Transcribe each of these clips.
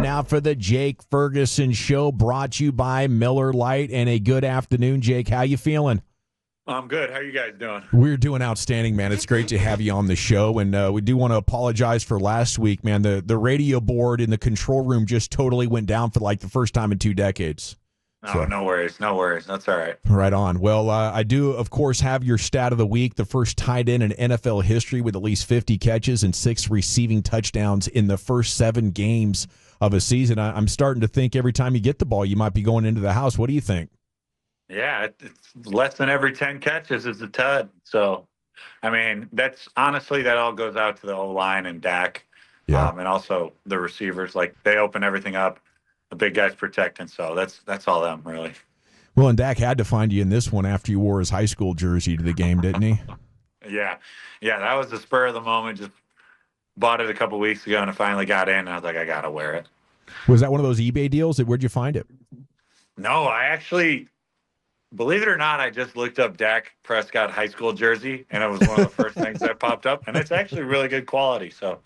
now for the Jake Ferguson Show, brought to you by Miller Lite. And a good afternoon, Jake. How you feeling? I'm good. How are you guys doing? We're doing outstanding, man. It's great to have you on the show, and we do want to apologize for last week, man. The radio board in the control room just totally went down for like the first time in 2 decades. No worries. No worries. That's all right. Right on. Well, I do, of course, have your stat of the week, the first tight end in NFL history with at least 50 catches and 6 receiving touchdowns in the first 7 games of a season. I'm starting to think every time you get the ball, you might be going into the house. What do you think? Yeah, it's less than every 10 catches is a tud. So, I mean, that's honestly, that all goes out to the O-line and Dak, and also the receivers. Like, they open everything up. The big guy's protecting, so that's all them, really. Well, and Dak had to find you in this one after you wore his high school jersey to the game, didn't he? Yeah, that was the spur of the moment. Just bought it a couple weeks ago, and I finally got in, and I was like, I got to wear it. Was that one of those eBay deals? Where'd you find it? No, I actually, believe it or not, I just looked up Dak Prescott high school jersey, and it was one of the first things that popped up, and it's actually really good quality, so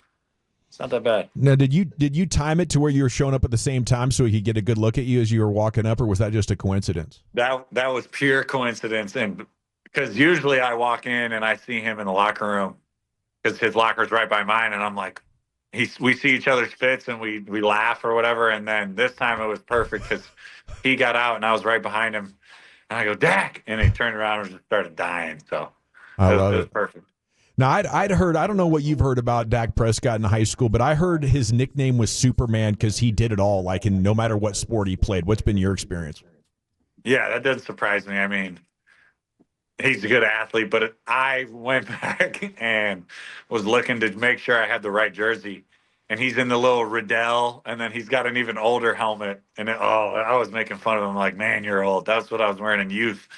it's not that bad. Now, did you time it to where you were showing up at the same time so he could get a good look at you as you were walking up, or was that just a coincidence? That was pure coincidence, and because usually I walk in and I see him in the locker room because his locker's right by mine, and I'm like, we see each other's fits and we laugh or whatever, and then this time it was perfect because he got out and I was right behind him, and I go, Dak, and he turned around and just started dying. So it was perfect. Now, I'd heard, I don't know what you've heard about Dak Prescott in high school, but I heard his nickname was Superman because he did it all, like in no matter what sport he played. What's been your experience? Yeah, that doesn't surprise me. I mean, he's a good athlete, but I went back and was looking to make sure I had the right jersey. And he's in the little Riddell, and then he's got an even older helmet. And I was making fun of him, like, man, you're old. That's what I was wearing in youth.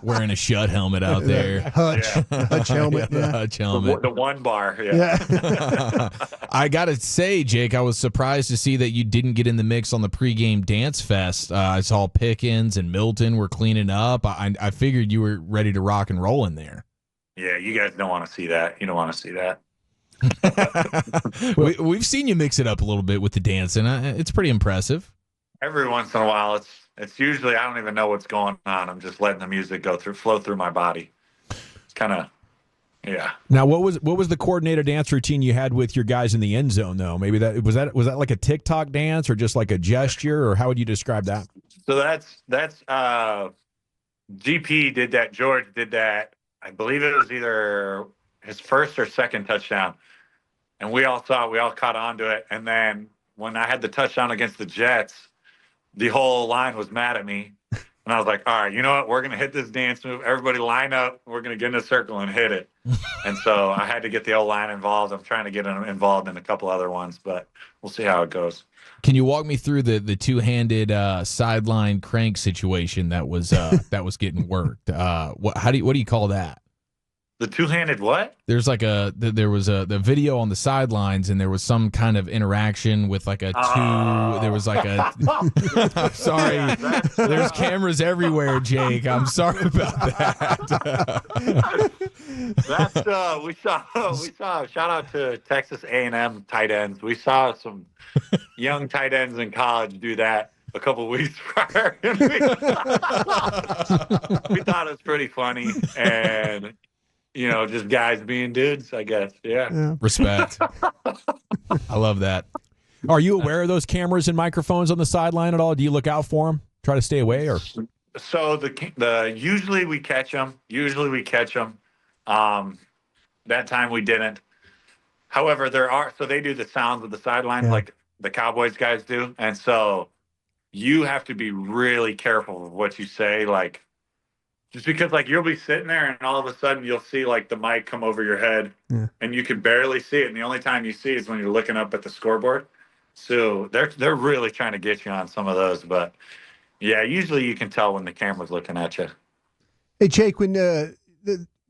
Wearing a shut helmet out there. Hutch helmet. The Hutch helmet. The one bar. Yeah. I got to say, Jake, I was surprised to see that you didn't get in the mix on the pregame dance fest. I saw Pickens and Milton were cleaning up. I figured you were ready to rock and roll in there. Yeah, you guys don't want to see that. You don't want to see that. We've seen you mix it up a little bit with the dancing. It's pretty impressive. Every once in a while, it's usually I don't even know what's going on. I'm just letting the music flow through my body. It's kind of, yeah. Now, what was the coordinated dance routine you had with your guys in the end zone though? Maybe was that like a TikTok dance or just like a gesture, or how would you describe that? So that's GP did that. George did that. I believe it was either his first or second touchdown. And we all caught on to it. And then when I had the touchdown against the Jets, the whole line was mad at me. And I was like, all right, you know what? We're going to hit this dance move. Everybody line up. We're going to get in a circle and hit it. And so I had to get the O-line involved. I'm trying to get them involved in a couple other ones, but we'll see how it goes. Can you walk me through the two-handed sideline crank situation that was getting worked? What do you call that? The two-handed what? There's like there was the video on the sidelines, and there was some kind of interaction with like a two. There was like a. I'm sorry. Yeah, there's cameras everywhere, Jake. I'm sorry about that. We saw. Shout out to Texas A&M tight ends. We saw some young tight ends in college do that a couple weeks prior. We thought it was pretty funny, and. You know, just guys being dudes, I guess. Yeah. Respect. I love that. Are you aware of those cameras and microphones on the sideline at all? Do you look out for them? Try to stay away, or? So usually we catch them. That time we didn't. However, they do the sounds of the sidelines like the Cowboys guys do, and so you have to be really careful of what you say, like. Just because, like, you'll be sitting there and all of a sudden you'll see, like, the mic come over your head and you can barely see it. And the only time you see it is when you're looking up at the scoreboard. So they're really trying to get you on some of those. But, yeah, usually you can tell when the camera's looking at you. Hey, Jake, when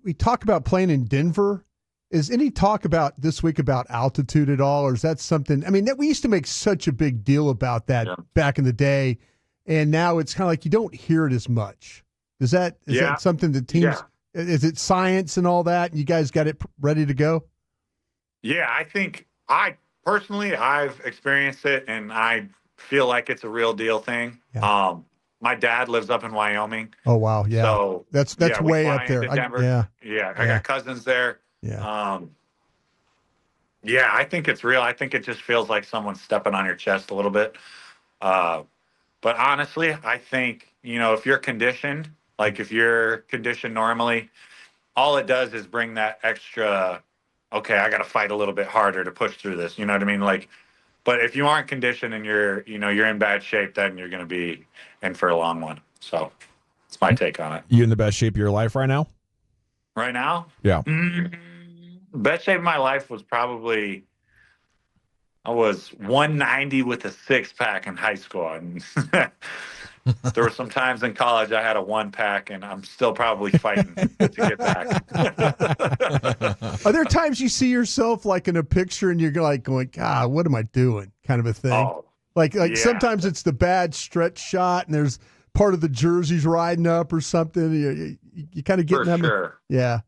we talk about playing in Denver, is any talk about this week about altitude at all? Or is that something – I mean, we used to make such a big deal about that back in the day. And now it's kind of like you don't hear it as much. Is that something the teams is it science and all that? And you guys got it ready to go? Yeah, I think I personally, I've experienced it, and I feel like it's a real deal thing. Yeah. My dad lives up in Wyoming. Oh wow, yeah. So that's yeah, we way fly up there. into Denver. Yeah. I got cousins there. Yeah. Yeah, I think it's real. I think it just feels like someone's stepping on your chest a little bit. But honestly, I think, if you're conditioned, like if you're conditioned normally, all it does is bring that extra, okay, I got to fight a little bit harder to push through this. You know what I mean? Like, but if you aren't conditioned and you're in bad shape, then you're going to be in for a long one. So it's my take on it. You in the best shape of your life right now? Right now? Yeah. Best shape of my life was probably, I was 190 with a 6-pack in high school. And there were some times in college I had a 1-pack, and I'm still probably fighting to get back. Are there times you see yourself like in a picture and you're like going, God, what am I doing? Kind of a thing. Oh, like yeah. Sometimes it's the bad stretch shot and there's part of the jersey's riding up or something. You kind of get them. Sure. Yeah.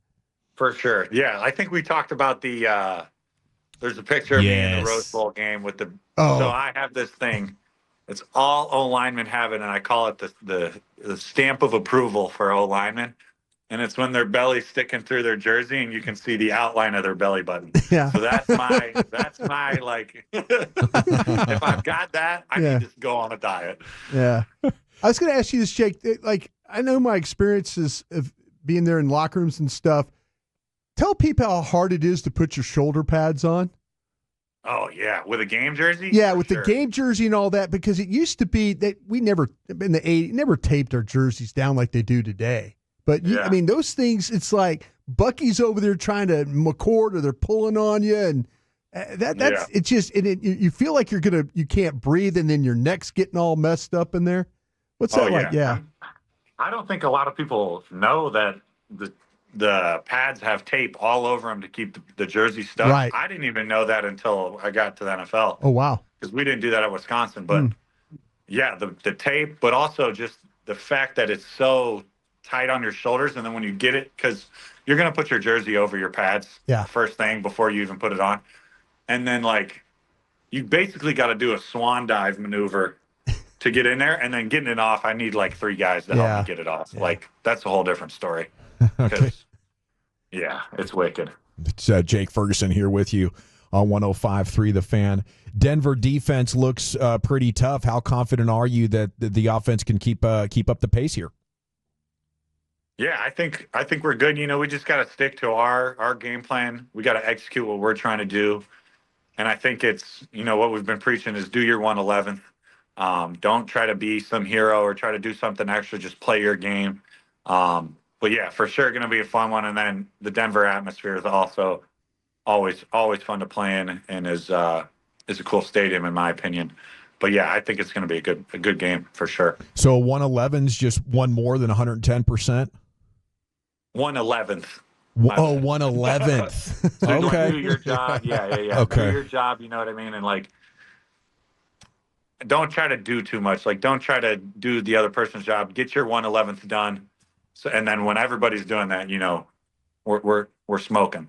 For sure. Yeah. I think we talked about there's a picture of me in the Rose Bowl game with so I have this thing. It's all O linemen have it, and I call it the stamp of approval for O linemen. And it's when their belly's sticking through their jersey and you can see the outline of their belly button. Yeah. So that's my like, if I've got that, I need to go on a diet. Yeah. I was going to ask you this, Jake. Like, I know my experiences of being there in locker rooms and stuff. Tell people how hard it is to put your shoulder pads on. Oh, yeah. With a game jersey? Yeah, with the game jersey and all that, because it used to be that we never, in the 80s, never taped our jerseys down like they do today. But, I mean, those things, it's like Bucky's over there trying to McCord or they're pulling on you. And it's just, you feel like you can't breathe and then your neck's getting all messed up in there. What's that like? Yeah. I don't think a lot of people know that the pads have tape all over them to keep the jersey stuck. Right. I didn't even know that until I got to the NFL. Oh, wow. Because we didn't do that at Wisconsin. But, the tape, but also just the fact that it's so tight on your shoulders. And then when you get it, because you're going to put your jersey over your pads first thing before you even put it on. And then, like, you basically got to do a swan dive maneuver to get in there. And then getting it off, I need, like, 3 guys to help me get it off. Yeah. Like, that's a whole different story. Okay. Yeah, it's wicked. It's Jake Ferguson here with you on 105.3 The Fan. Denver defense looks pretty tough. How confident are you that the offense can keep up the pace here? Yeah, I think we're good. We just got to stick to our game plan. We got to execute what we're trying to do. And I think it's, what we've been preaching is do your 111th. Don't try to be some hero or try to do something extra. Just play your game. But yeah, for sure, going to be a fun one. And then the Denver atmosphere is also always fun to play in, and is a cool stadium in my opinion. But yeah, I think it's going to be a good game for sure. So 111's just one more than 110%. 111th. Oh, 111th. So okay. Do your job. Yeah. Okay. Do your job. You know what I mean? And like, don't try to do too much. Like, don't try to do the other person's job. Get your 111th done. So, and then when everybody's doing that, we're smoking.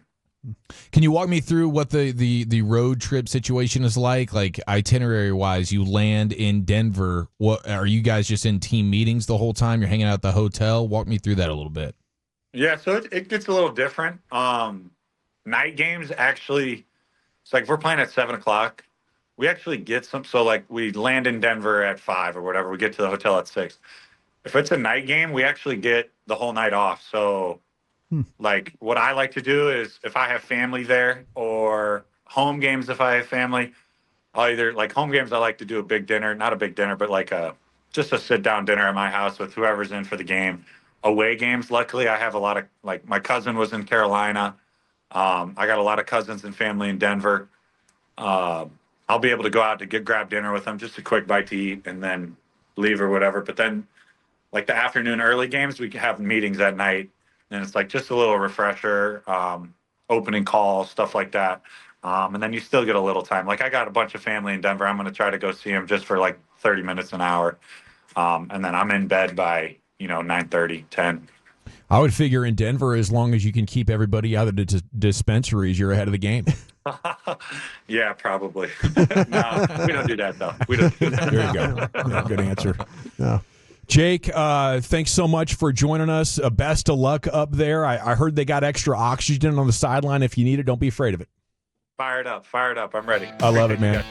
Can you walk me through what the road trip situation is like itinerary wise? You land in Denver. What are you guys just in team meetings the whole time? You're hanging out at the hotel. Walk me through that a little bit. Yeah, so it gets a little different. Night games actually, it's like if we're playing at 7:00, we actually get some. So like we land in Denver at 5 or whatever. We get to the hotel at 6. If it's a night game, we actually get the whole night off. So like what I like to do is if I have family there or home games, if I have family, I'll either like home games, I like to do a big dinner, not a big dinner, but like just a sit down dinner at my house with whoever's in for the game. Away games, luckily I have a lot of, like my cousin was in Carolina. I got a lot of cousins and family in Denver. I'll be able to go out to grab dinner with them, just a quick bite to eat and then leave or whatever. But then like the afternoon early games, we can have meetings at night. And it's like just a little refresher, opening call, stuff like that. And then you still get a little time. Like I got a bunch of family in Denver. I'm going to try to go see them just for like 30 minutes, an hour. And then I'm in bed by, 9:30, 10. I would figure in Denver, as long as you can keep everybody out of the dispensaries, you're ahead of the game. Yeah, probably. No, we don't do that, though. We don't do that. There you go. Yeah, good answer. Yeah. Jake, thanks so much for joining us. Best of luck up there. I heard they got extra oxygen on the sideline. If you need it, don't be afraid of it. Fired up. I'm ready. I love it, man.